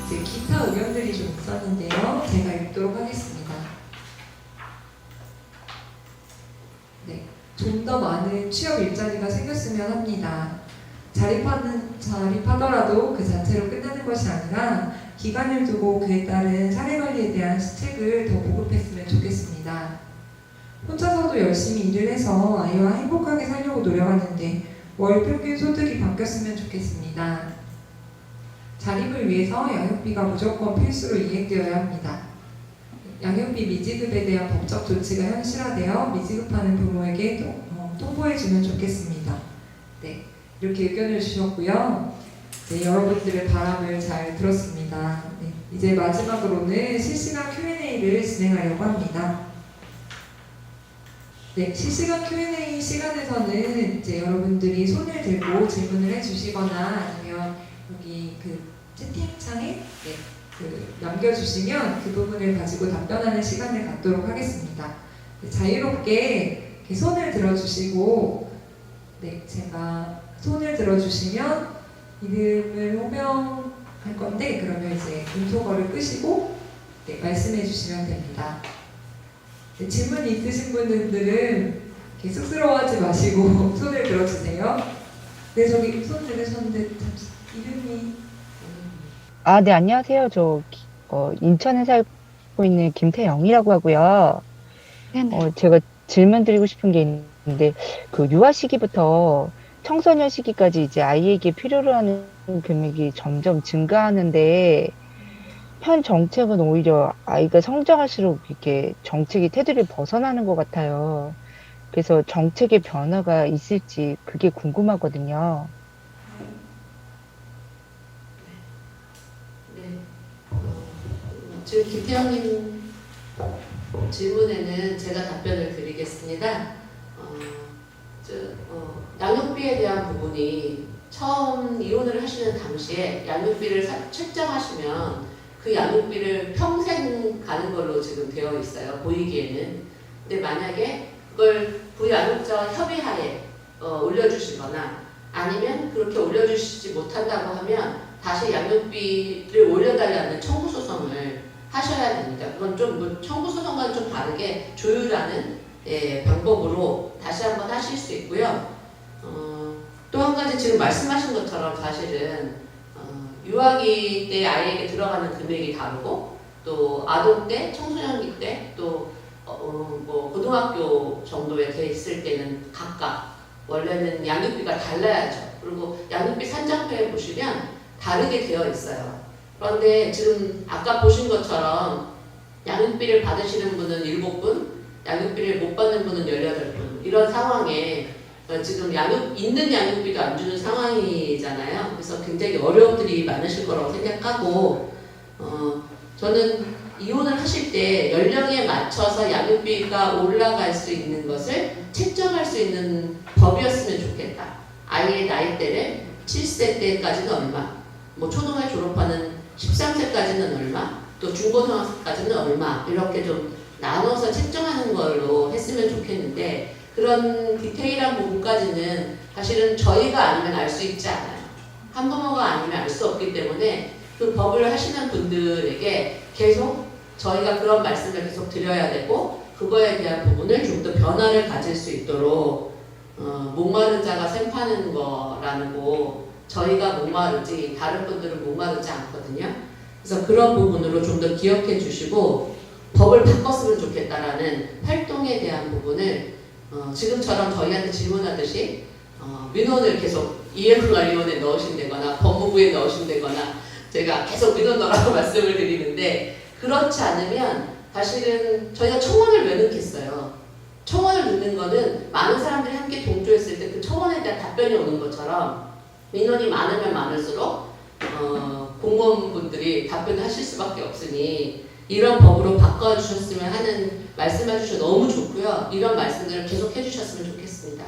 이제 기타 의견들이 좀 있었는데요. 제가 읽도록 하겠습니다. 네, 좀 더 많은 취업 일자리가 생겼으면 합니다. 자립하더라도 그 자체로 끝나는 것이 아니라 기간을 두고 그에 따른 사례관리에 대한 시책을 더 보급했으면 좋겠습니다. 혼자서도 열심히 일을 해서 아이와 행복하게 살려고 노력하는데 월 평균 소득이 바뀌었으면 좋겠습니다. 자립을 위해서 양육비가 무조건 필수로 이행되어야 합니다. 양육비 미지급에 대한 법적 조치가 현실화되어 미지급하는 부모에게 통보해주면 좋겠습니다. 네, 이렇게 의견을 주셨고요. 네, 여러분들의 바람을 잘 들었습니다. 네, 이제 마지막으로는 실시간 Q&A를 진행하려고 합니다. 네, 실시간 Q&A 시간에서는 이제 여러분들이 손을 들고 질문을 해주시거나 아니면 여기 그 채팅창에 남겨주시면 그 부분을 가지고 답변하는 시간을 갖도록 하겠습니다. 네, 자유롭게 이렇게 손을 들어주시고, 네, 제가 손을 들어주시면 이름을 호명할 건데, 그러면 이제 음소거를 끄시고 네, 말씀해 주시면 됩니다. 네, 질문 있으신 분들은 이렇게 쑥스러워하지 마시고 손을 들어주세요. 네, 저기 손 들으셨는데 이름이 네, 안녕하세요. 인천에 살고 있는 김태영이라고 하고요. 네네. 제가 질문 드리고 싶은 게 있는데, 그 유아 시기부터 청소년 시기까지 이제 아이에게 필요로 하는 금액이 점점 증가하는데, 현 정책은 오히려 아이가 성장할수록 이렇게 정책이 테두리를 벗어나는 것 같아요. 그래서 정책의 변화가 있을지 그게 궁금하거든요. 네. 지금 김태형님 질문에는 제가 답변을 드리겠습니다. 어, 양육비에 대한 부분이 처음 이혼을 하시는 당시에 양육비를 책정하시면 그 양육비를 평생 가는 걸로 지금 되어 있어요. 보이기에는. 근데 만약에 그걸 부양육자와 협의하에 올려주시거나 아니면 그렇게 올려주시지 못한다고 하면 다시 양육비를 올려달라는 청구소송을 하셔야 됩니다. 그건 좀 청구소송과는 좀 다르게 조율하는 방법으로 다시 한번 하실 수 있고요. 또 한 가지 지금 말씀하신 것처럼 사실은 유아기 때 아이에게 들어가는 금액이 다르고 또 아동 때, 청소년기 때, 또 뭐 고등학교 정도에 돼 있을 때는 각각 원래는 양육비가 달라야죠. 그리고 양육비 산정표에 보시면 다르게 되어 있어요. 그런데 지금 아까 보신 것처럼 양육비를 받으시는 분은 7분, 양육비를 못 받는 분은 18분. 이런 상황에 지금 있는 양육비도 안 주는 상황이잖아요. 그래서 굉장히 어려움들이 많으실 거라고 생각하고, 저는 이혼을 하실 때 연령에 맞춰서 양육비가 올라갈 수 있는 것을 책정할 수 있는 법이었으면 좋겠다. 아이의 나이대를 7세 때까지는 얼마, 뭐 초등학교 졸업하는 13세까지는 얼마, 또 중고등학생까지는 얼마, 이렇게 좀 나눠서 책정하는 걸로 했으면 좋겠는데, 그런 디테일한 부분까지는 사실은 저희가 아니면 알 수 있지 않아요. 한부모가 아니면 알 수 없기 때문에 그 법을 하시는 분들에게 계속 저희가 그런 말씀을 계속 드려야 되고, 그거에 대한 부분을 좀 더 변화를 가질 수 있도록 목마른 자가 샘 파는 거라는 거, 저희가 목마르지 다른 분들은 목마르지 않거든요. 그래서 그런 부분으로 좀 더 기억해 주시고 법을 바꿨으면 좋겠다라는 활동에 대한 부분을 지금처럼 저희한테 질문하듯이 민원을 계속 이해관리원에 넣으신다거나 법무부에 넣으신다거나 제가 계속 민원 넣으라고 말씀을 드리는데, 그렇지 않으면 사실은 저희가 청원을 왜 넣겠어요? 청원을 넣는 거는 많은 사람들이 함께 동조했을 때 그 청원에 대한 답변이 오는 것처럼 민원이 많으면 많을수록 공무원분들이 답변을 하실 수밖에 없으니 이런 법으로 바꿔주셨으면 하는 말씀해 주셔서 너무 좋고요. 이런 말씀들을 계속 해주셨으면 좋겠습니다.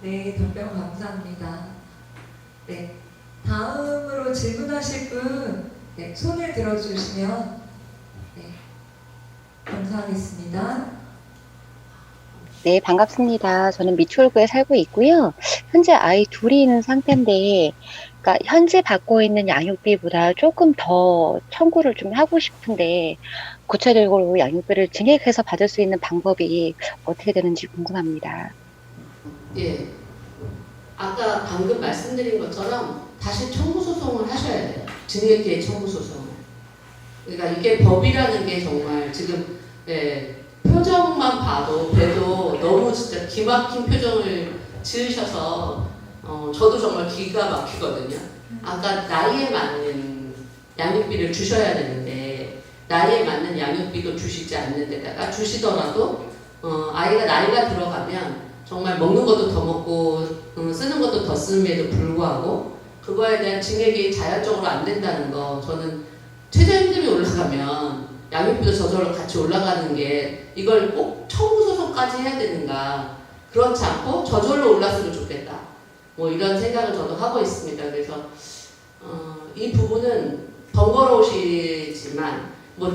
네, 답변 감사합니다. 네, 다음으로 질문하실 분 네, 손을 들어주시면 네, 감사하겠습니다. 네, 반갑습니다. 저는 미추홀구에 살고 있고요. 현재 아이 둘이 있는 상태인데, 그러니까 현재 받고 있는 양육비보다 조금 더 청구를 좀 하고 싶은데 구체적으로 양육비를 증액해서 받을 수 있는 방법이 어떻게 되는지 궁금합니다. 예. 아까 방금 말씀드린 것처럼 다시 청구 소송을 하셔야 돼요. 증액계획 청구 소송을. 그러니까 이게 법이라는 게 정말 지금 표정만 봐도 너무 진짜 기막힌 표정을 지으셔서 저도 정말 기가 막히거든요. 아까 나이에 맞는 양육비를 주셔야 되는데 나이에 맞는 양육비도 주시지 않는 데다가 주시더라도 아이가 나이가 들어가면 정말 먹는 것도 더 먹고 쓰는 것도 더 쓰는데도 불구하고 그거에 대한 증액이 자율적으로 안 된다는 거 저는 최저임금이 올라가면 양육비도 저절로 같이 올라가는 게 이걸 꼭 청구 소송까지 해야 되는가 그렇지 않고 저절로 올랐으면 좋겠다 뭐 이런 생각을 저도 하고 있습니다. 그래서 이 부분은 번거로우시지만 뭐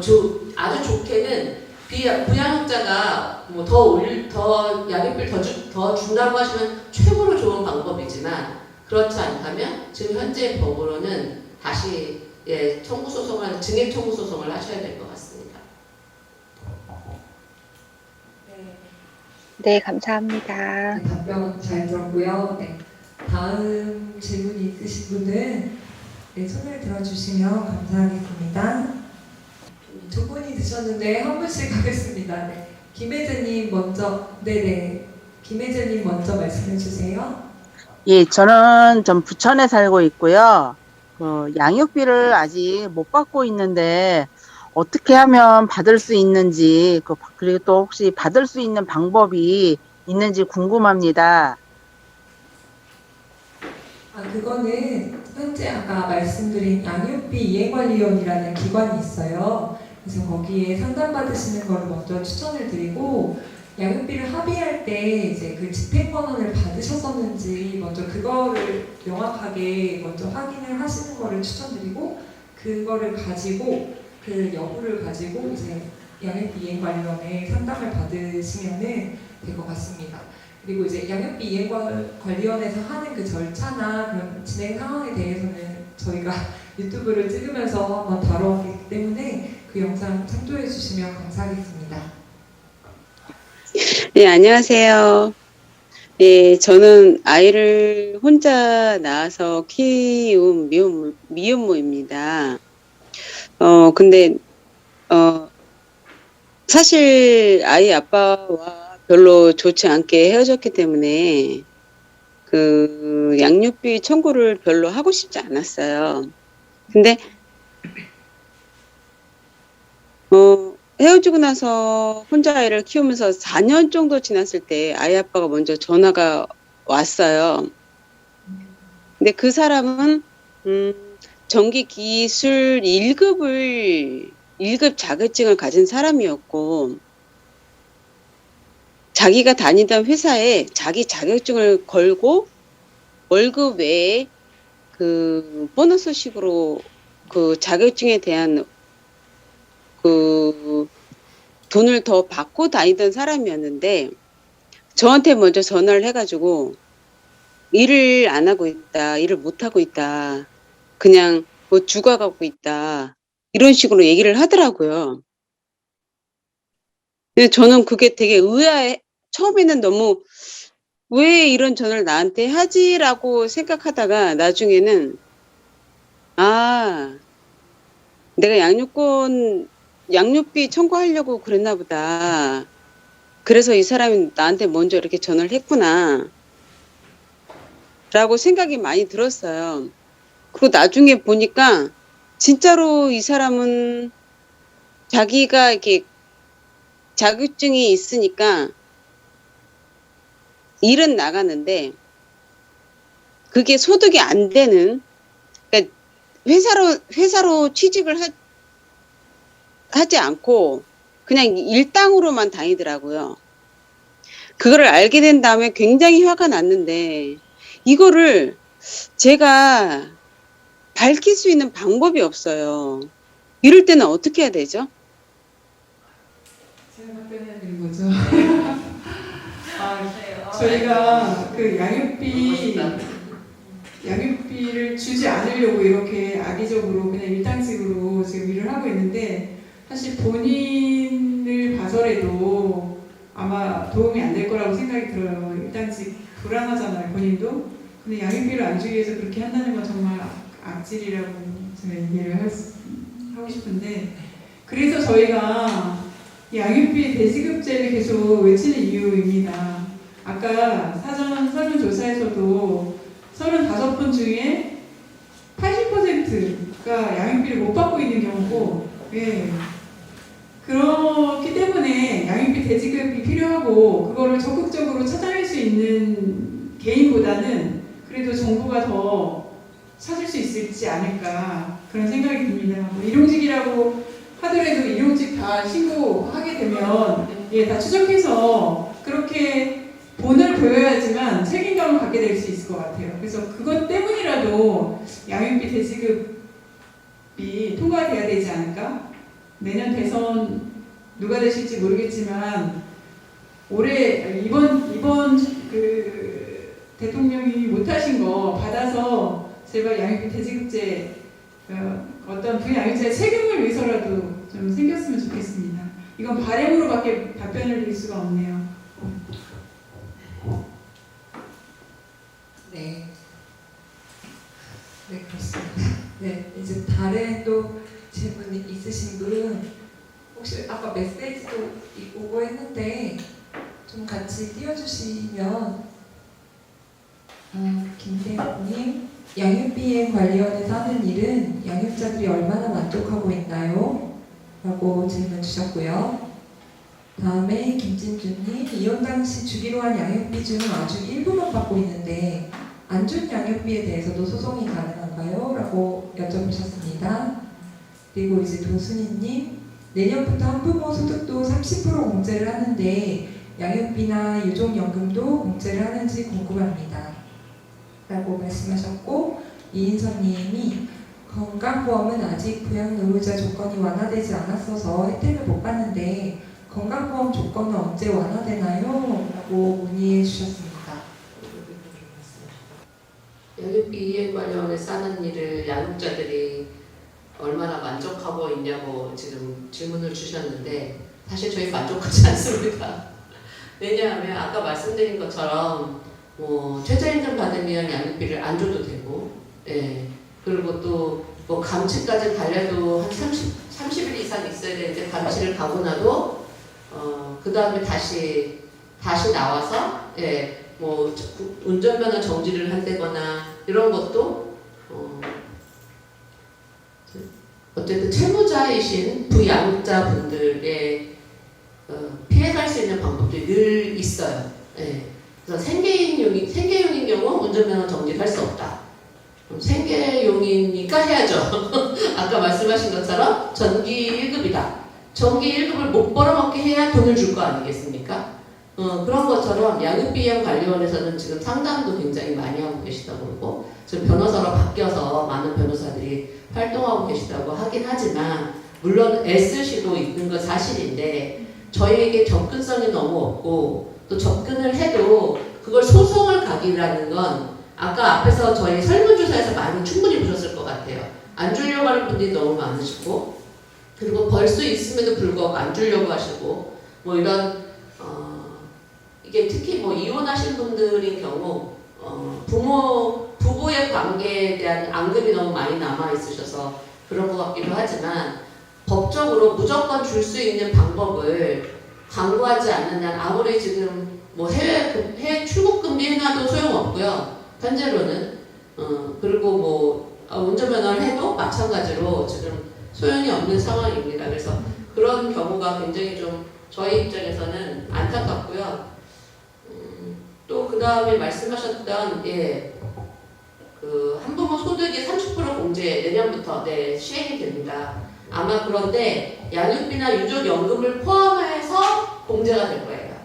아주 좋게는 부양육자가 뭐 더 양육비를 더 준다고 하시면 최고로 좋은 방법이지만 그렇지 않다면 지금 현재 법으로는 다시 청구 소송을 증액 청구 소송을 하셔야 될 것 같습니다. 네, 네, 감사합니다. 네, 답변 잘 들었고요. 네, 다음 질문이 있으신 분은 손을 들어주시면 감사하겠습니다. 두 분이 드셨는데 한 분씩 가겠습니다. 네. 김혜재님 먼저, 네네. 김혜재님 먼저 말씀해 주세요. 예, 저는 전 부천에 살고 있고요. 양육비를 아직 못 받고 있는데 어떻게 하면 받을 수 있는지, 그리고 또 혹시 받을 수 있는 방법이 있는지 궁금합니다. 그거는 현재 아까 말씀드린 양육비 이행관리원이라는 기관이 있어요. 그래서 거기에 상담받으시는 걸 먼저 추천을 드리고 양육비를 합의할 때 이제 그 집행 권한을 받으셨었는지 먼저 그거를 명확하게 먼저 확인을 하시는 거를 추천드리고 그거를 가지고 그 여부를 가지고 이제 양육비 이행관리원에 상담을 받으시면은 될 것 같습니다. 그리고 이제 양육비 이행관리원에서 하는 그 절차나 그런 진행 상황에 대해서는 저희가 유튜브를 찍으면서 한번 다뤄보기 때문에 그 영상 참조해 주시면 감사하겠습니다. 네, 안녕하세요. 네, 저는 아이를 혼자 낳아서 키운 미혼모입니다. 근데, 사실 아이 아빠와 별로 좋지 않게 헤어졌기 때문에 그 양육비 청구를 별로 하고 싶지 않았어요. 근데, 헤어지고 나서 혼자 아이를 키우면서 4년 정도 지났을 때 아이 아빠가 먼저 전화가 왔어요. 근데 그 사람은 전기기술 1급 자격증을 가진 사람이었고 자기가 다니던 회사에 자기 자격증을 걸고 월급 외에 그 보너스식으로 그 자격증에 대한 그 돈을 더 받고 다니던 사람이었는데 저한테 먼저 전화를 해가지고 일을 안 하고 있다, 일을 못 하고 있다, 그냥 뭐 죽어가고 있다 이런 식으로 얘기를 하더라고요. 근데 저는 그게 되게 처음에는 너무 왜 이런 전화를 나한테 하지라고 생각하다가 나중에는 내가 양육비 청구하려고 그랬나 보다. 그래서 이 사람이 나한테 먼저 이렇게 전화를 했구나. 라고 생각이 많이 들었어요. 그리고 나중에 보니까 진짜로 이 사람은 자기가 이렇게 자격증이 있으니까 일은 나가는데 그게 소득이 안 되는, 그러니까 회사로 취직을 하지 않고 그냥 일당으로만 다니더라고요. 그거를 알게 된 다음에 굉장히 화가 났는데 이거를 제가 밝힐 수 있는 방법이 없어요. 이럴 때는 어떻게 해야 되죠? 제가 답변해 드린 거죠. 저희가 그 양육비를 주지 받으려고 이렇게 악의적으로 그냥 일당식으로 지금 일을 하고 있는데 사실 본인을 봐서라도 아마 도움이 안 될 거라고 생각이 들어요. 일당식 불안하잖아요, 본인도. 근데 양육비를 안 주기 위해서 그렇게 한다는 건 정말 악질이라고 제가 이해를 하고 싶은데, 그래서 저희가 이 양육비 대지급제를 계속 외치는 이유입니다. 아까 사전 설문조사에서도 35분 중에 80%가 양육비를 못 받고 있는 경우고, 예. 그렇기 때문에 양육비 대지급이 필요하고 그거를 적극적으로 찾아낼 수 있는 개인보다는 그래도 정부가 더 찾을 수 있을지 않을까 그런 생각이 듭니다. 뭐 일용직이라고 하더라도 일용직 다 신고하게 되면 예, 다 추적해서 그렇게 본을 보여야지만 책임감을 갖게 될 수 있을 것 같아요. 그래서 그것 때문이라도 양육비 대지급이 통과돼야 되지 않을까? 내년 대선 누가 되실지 모르겠지만 올해 이번 그 대통령이 못하신 거 받아서 제발 양육비 대지급제 어떤 부양육자의 책임을 위해서라도 좀 생겼으면 좋겠습니다. 이건 바람으로밖에 답변을 드릴 수가 없네요. 네. 네, 그렇습니다. 네, 이제 다른 또 질문이 있으신 분, 혹시 아까 메시지도 오고 했는데 좀 같이 띄워주시면. 김대웅님, 양육비행관리원에서 하는 일은 양육자들이 얼마나 만족하고 있나요? 라고 질문 주셨고요. 다음에 김진주님, 이혼 당시 주기로 한 양육비 중은 아주 일부만 받고 있는데 안 준 양육비에 대해서도 소송이 가능한가요? 라고 여쭤보셨습니다. 그리고 이제 도순이님, 내년부터 한부모 소득도 30% 공제를 하는데 양육비나 유족연금도 공제를 하는지 궁금합니다. 라고 말씀하셨고, 이인선님이 건강보험은 아직 부양노후자 조건이 완화되지 않았어서 혜택을 못 받는데 건강보험 조건은 언제 완화되나요? 라고 문의해 주셨습니다. 양육비 이행 관련해서 하는 일을 양육자들이 얼마나 만족하고 있냐고 지금 질문을 주셨는데 사실 저희 만족하지 않습니다. 왜냐하면 아까 말씀드린 것처럼 뭐 최저임금 받으면 양육비를 안 줘도 되고, 예. 그리고 또 뭐 감치까지 가려도 한 30일 이상 있어야 되는데 감치를 가고 나도 그 다음에 다시 나와서 예. 뭐 운전면허 정지를 한다거나 이런 것도 어쨌든 채무자이신 부양육자분들의 피해갈 수 있는 방법들이 늘 있어요. 예. 그래서 생계용인 경우 운전면허 정지할 수 없다. 생계용이니까 해야죠. 아까 말씀하신 것처럼 전기 1급이다. 전기 1급을 못 벌어먹게 해야 돈을 줄 거 아니겠습니까? 그런 것처럼 양육비행관리원에서는 지금 상담도 굉장히 많이 하고 계시다고 그러고 지금 변호사로 바뀌어서 많은 변호사들이 활동하고 계시다고 하긴 하지만 물론 애쓰시고 있는 건 사실인데 저희에게 접근성이 너무 없고 또 접근을 해도 그걸 소송을 가기라는 건 아까 앞에서 저희 설문조사에서 많이 충분히 보셨을 것 같아요. 안 주려고 하는 분들이 너무 많으시고 그리고 벌 수 있음에도 불구하고 안 주려고 하시고 뭐 이런 이게 특히 뭐 이혼하신 분들인 경우 부부의 관계에 대한 앙금이 너무 많이 남아 있으셔서 그런 것 같기도 하지만 법적으로 무조건 줄 수 있는 방법을 강구하지 않는 한 아무리 지금 뭐 해외 출국금지 해놔도 소용없고요. 현재로는 그리고 뭐 운전면허를 해도 마찬가지로 지금 소용이 없는 상황입니다. 그래서 그런 경우가 굉장히 좀 저희 입장에서는 안타깝고요. 또 그 다음에 말씀하셨던 그 한부모 소득이 30% 공제 내년부터 시행이 됩니다. 아마 그런데 양육비나 유족연금을 포함해서 공제가 될 거예요.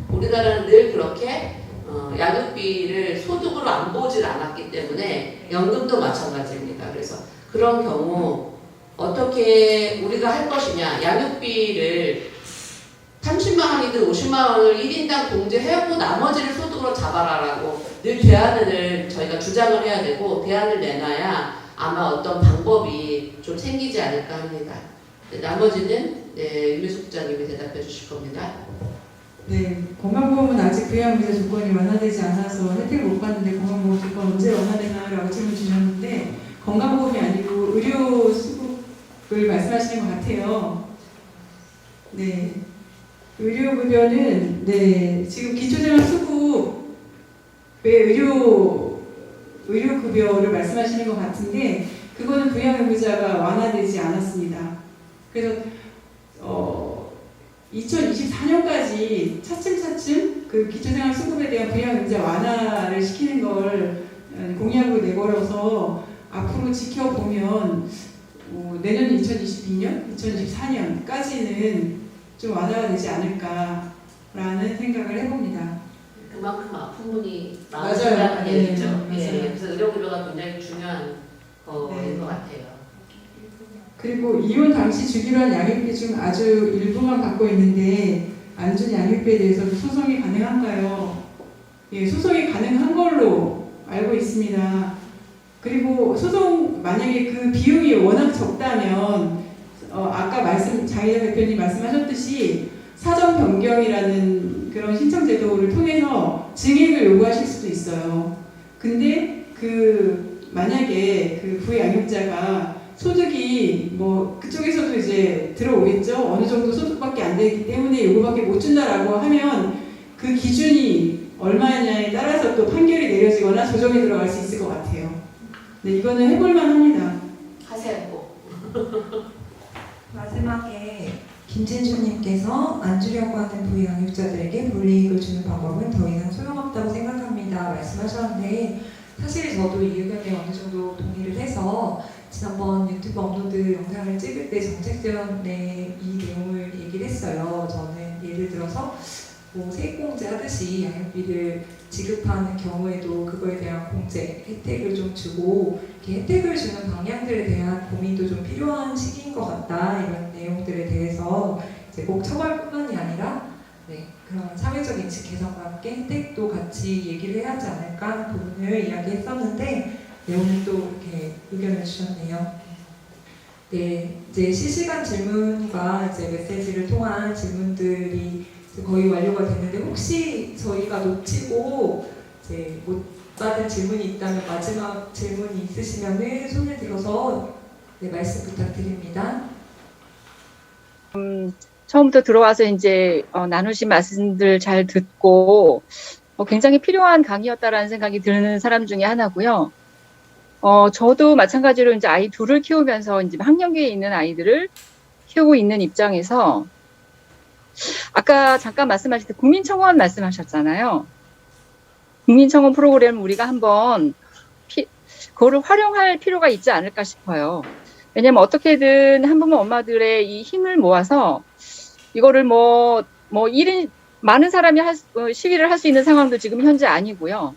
우리나라는 늘 그렇게 양육비를 소득으로 안 보질 않았기 때문에 연금도 마찬가지입니다. 그래서 그런 경우 어떻게 우리가 할 것이냐, 양육비를 30만 원이든 50만 원을 1인당 공제하고 나머지를 소득으로 잡아라라고 늘 대안을 저희가 주장을 해야 되고 대안을 내놔야 아마 어떤 방법이 좀 생기지 않을까 합니다. 나머지는 윤미숙 부장님이 대답해 주실 겁니다. 네, 건강보험은 아직 부양의자 조건이 완화되지 않아서 혜택을 못 받는데 건강보험 조건 언제 완화되나라고 질문 주셨는데 건강보험이 아니고 의료 수급을 말씀하시는 것 같아요. 네, 의료급여는 지금 기초생활수급의 의료급여를 말씀하시는 것 같은데 그거는 부양의무자가 완화되지 않았습니다. 그래서 2024년까지 차츰차츰 그 기초생활수급에 대한 부양의무자 완화를 시키는 걸 공약으로 내걸어서 앞으로 지켜보면 내년 2022년, 2024년까지는 좀 완화가 되지 않을까라는 생각을 해봅니다. 그만큼 아픈 분이 맞아요. 많으시다는 네, 얘기죠. 맞아요. 그래서 의료급여가 굉장히 중요한 거인 네. 것 같아요. 그리고 이혼 당시 주기로 한 양육비 중 아주 일부만 받고 있는데 안 준 양육비에 대해서도 소송이 가능한가요? 예, 소송이 가능한 걸로 알고 있습니다. 그리고 소송 만약에 그 비용이 워낙 적다면 아까 장희정 대표님 말씀하셨듯이 사정 변경이라는 그런 신청 제도를 통해서 증액을 요구하실 수도 있어요. 근데 만약에 그 부양육자가 소득이 그쪽에서도 이제 들어오겠죠. 어느 정도 소득밖에 안 되기 때문에 요거밖에 못 준다라고 하면 그 기준이 얼마냐에 따라서 또 판결이 내려지거나 조정이 들어갈 수 있을 것 같아요. 네, 이거는 해볼만 합니다. 하세요. 꼭. 마지막에 김진주님께서 안 주려고 하는 부양육자들에게 불이익을 주는 방법은 더 이상 소용없다고 생각합니다 말씀하셨는데 사실 저도 이 의견에 어느 정도 동의를 해서 지난번 유튜브 업로드 영상을 찍을 때 정책위원회 이 내용을 얘기를 했어요. 저는 예를 들어서 세액공제 하듯이 양육비를 지급하는 경우에도 그거에 대한 공제, 혜택을 좀 주고 이렇게 혜택을 주는 방향들에 대한 고민도 좀 필요한 시기인 것 같다. 이런 내용들에 대해서 이제 꼭 처벌뿐만이 아니라 그런 사회적 인식 개선과 함께 혜택도 같이 얘기를 해야 하지 않을까 하는 부분을 이야기했었는데 오늘 또 이렇게 의견을 주셨네요. 네, 이제 실시간 질문과 이제 메시지를 통한 질문들이 거의 완료가 됐는데 혹시 저희가 놓치고 이제 못 받은 질문이 있다면 마지막 질문이 있으시면은 손을 들어서 말씀 부탁드립니다. 처음부터 들어와서 이제 나누신 말씀들 잘 듣고 굉장히 필요한 강의였다라는 생각이 드는 사람 중에 하나고요. 저도 마찬가지로 이제 아이 둘을 키우면서 이제 학령기에 있는 아이들을 키우고 있는 입장에서 아까 잠깐 말씀하실 때 국민청원 말씀하셨잖아요. 국민청원 프로그램을 우리가 한번 그거를 활용할 필요가 있지 않을까 싶어요. 왜냐면 어떻게든 한부모 엄마들의 이 힘을 모아서 이거를 1인 많은 사람이 시위를 할 수 있는 상황도 지금 현재 아니고요.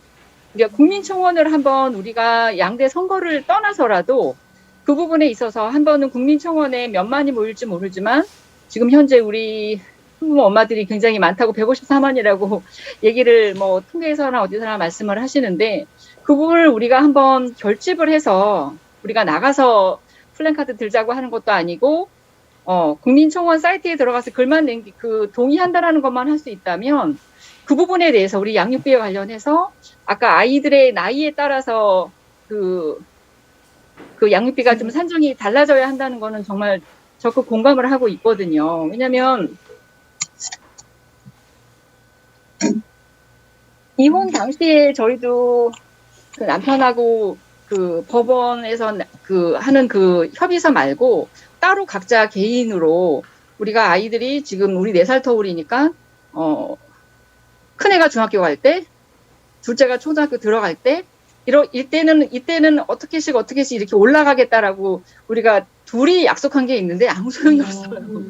그러니까 국민청원을 한번 우리가 양대 선거를 떠나서라도 그 부분에 있어서 한 번은 국민청원에 몇만이 모일지 모르지만 지금 현재 우리 한부모 엄마들이 굉장히 많다고 154만이라고 얘기를 통계에서나 어디서나 말씀을 하시는데 그 부분을 우리가 한번 결집을 해서 우리가 나가서 플랜카드 들자고 하는 것도 아니고 국민청원 사이트에 들어가서 글만 동의한다라는 것만 할 수 있다면 그 부분에 대해서 우리 양육비에 관련해서 아까 아이들의 나이에 따라서 그 양육비가 좀 산정이 달라져야 한다는 거는 정말 적극 공감을 하고 있거든요. 왜냐면 이혼 당시에 저희도 그 남편하고 그 법원에서 하는 협의서 말고 따로 각자 개인으로 우리가 아이들이 지금 우리 4살 터울이니까 큰애가 중학교 갈 때, 둘째가 초등학교 들어갈 때 이때는 어떻게씩 이렇게 올라가겠다라고 우리가 둘이 약속한 게 있는데 아무 소용이 없어요.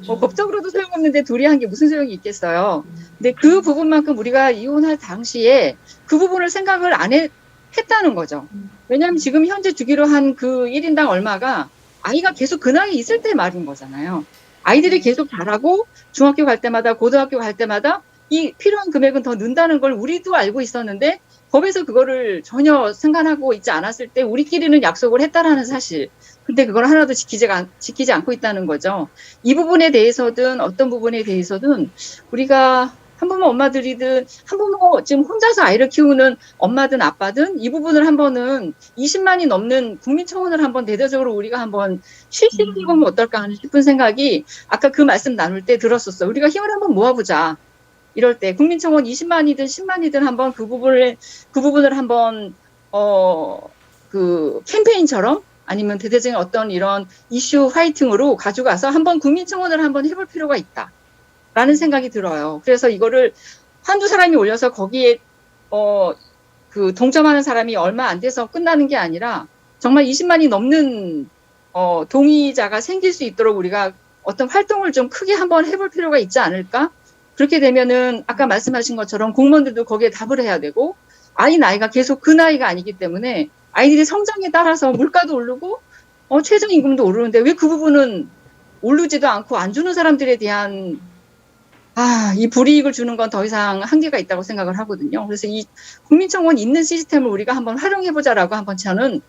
법적으로도 소용없는데 둘이 한 게 무슨 소용이 있겠어요. 근데 그 부분만큼 우리가 이혼할 당시에 그 부분을 생각을 안 했다는 거죠. 왜냐하면 지금 현재 주기로 한 그 1인당 얼마가 아이가 계속 그 나이에 있을 때 말인 거잖아요. 아이들이 계속 자라고 중학교 갈 때마다 고등학교 갈 때마다 이 필요한 금액은 더 는다는 걸 우리도 알고 있었는데 법에서 그거를 전혀 상관하고 있지 않았을 때 우리끼리는 약속을 했다라는 사실. 근데 그걸 하나도 지키지 않고 있다는 거죠. 이 부분에 대해서든 어떤 부분에 대해서든 우리가 한부모 엄마들이든 한부모 지금 혼자서 아이를 키우는 엄마든 아빠든 이 부분을 한번은 20만이 넘는 국민청원을 한번 대대적으로 우리가 한번 실시해보면 어떨까 하는 싶은 생각이 아까 그 말씀 나눌 때 들었었어. 우리가 힘을 한번 모아보자. 이럴 때 국민청원 20만이든 10만이든 한번 그 부분을 한번 그 캠페인처럼 아니면 대대적인 어떤 이런 이슈 화이팅으로 가져가서 한번 국민청원을 한번 해볼 필요가 있다. 라는 생각이 들어요. 그래서 이거를 한두 사람이 올려서 거기에 그 동점하는 사람이 얼마 안 돼서 끝나는 게 아니라 정말 20만이 넘는 동의자가 생길 수 있도록 우리가 어떤 활동을 좀 크게 한번 해볼 필요가 있지 않을까? 그렇게 되면은 아까 말씀하신 것처럼 공무원들도 거기에 답을 해야 되고 아이 나이가 계속 그 나이가 아니기 때문에 아이들의 성장에 따라서 물가도 오르고 최저임금도 오르는데 왜 그 부분은 오르지도 않고 안 주는 사람들에 대한 이 불이익을 주는 건 더 이상 한계가 있다고 생각을 하거든요. 그래서 이 국민청원 있는 시스템을 우리가 한번 활용해보자라고 한번 저는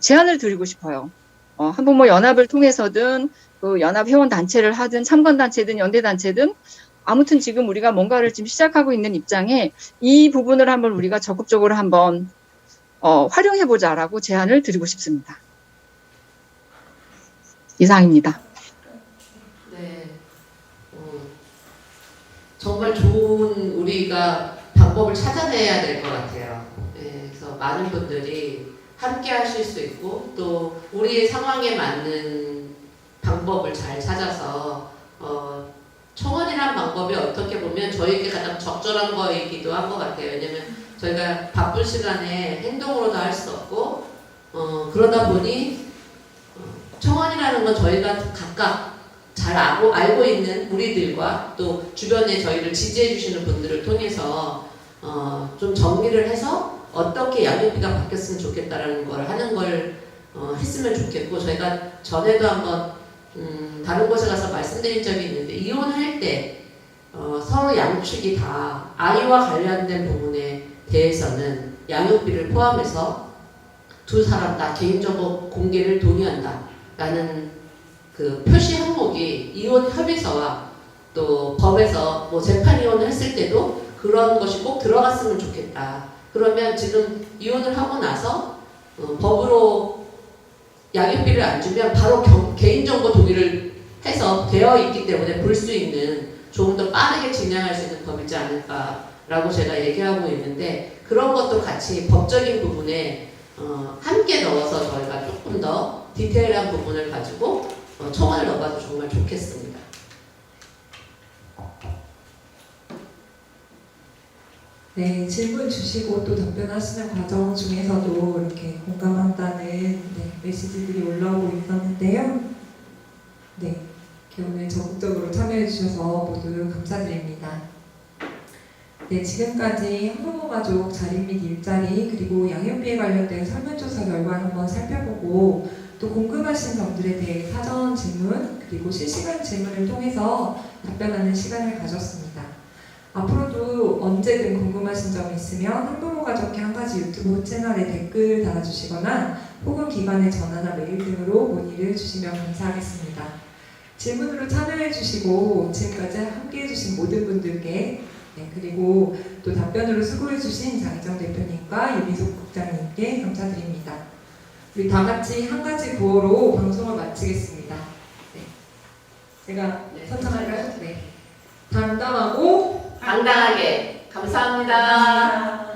제안을 드리고 싶어요. 한부모 연합을 통해서든 그 연합 회원 단체를 하든 참관 단체든 연대 단체든 아무튼 지금 우리가 뭔가를 지금 시작하고 있는 입장에 이 부분을 한번 우리가 적극적으로 한번 활용해보자라고 제안을 드리고 싶습니다. 이상입니다. 네. 정말 좋은 우리가 방법을 찾아내야 될 것 같아요. 네, 그래서 많은 분들이 함께 하실 수 있고 또 우리의 상황에 맞는 방법을 잘 찾아서 청원이라는 방법이 어떻게 보면 저희에게 가장 적절한 거이기도 한 것 같아요. 왜냐면 저희가 바쁜 시간에 행동으로도 할 수 없고 그러다 보니 청원이라는 건 저희가 각각 잘 알고 있는 우리들과 또 주변에 저희를 지지해 주시는 분들을 통해서 좀 정리를 해서 어떻게 양육비가 바뀌었으면 좋겠다라는 걸 하는 걸 했으면 좋겠고 저희가 전에도 한번 다른 곳에 가서 말씀드린 적이 있는데 이혼할 때 서로 양측이 다 아이와 관련된 부분에 대해서는 양육비를 포함해서 두 사람 다 개인정보 공개를 동의한다 라는 그 표시 항목이 이혼 협의서와 또 법에서 뭐 재판 이혼을 했을 때도 그런 것이 꼭 들어갔으면 좋겠다. 그러면 지금 이혼을 하고 나서 법으로 양육비를 안 주면 바로 개인정보 동의를 해서 되어 있기 때문에 볼 수 있는 조금 더 빠르게 진행할 수 있는 법이지 않을까라고 제가 얘기하고 있는데 그런 것도 같이 법적인 부분에 함께 넣어서 저희가 조금 더 디테일한 부분을 가지고 청원을 넣어봐도 정말 좋겠습니다. 네, 질문 주시고 또 답변하시는 과정 중에서도 이렇게 공감한다는 메시지들이 올라오고 있었는데요. 네, 이렇게 오늘 적극적으로 참여해 주셔서 모두 감사드립니다. 네, 지금까지 한부모 가족 자립 및 일자리 그리고 양육비에 관련된 설문조사 결과를 한번 살펴보고 또 궁금하신 점들에 대해 사전 질문 그리고 실시간 질문을 통해서 답변하는 시간을 가졌습니다. 앞으로도 언제든 궁금하신 점이 있으면 한부모 가족의 한 가지 유튜브 채널에 댓글 달아주시거나 혹은 기관에 전화나 메일 등으로 문의를 주시면 감사하겠습니다. 질문으로 참여해주시고 지금까지 함께해주신 모든 분들께 그리고 또 답변으로 수고해주신 장희정 대표님과 유미숙 국장님께 감사드립니다. 우리 다 같이 한 가지 구호로 방송을 마치겠습니다. 제가 선창할까요? 네. 담담하고 당당하게 감사합니다.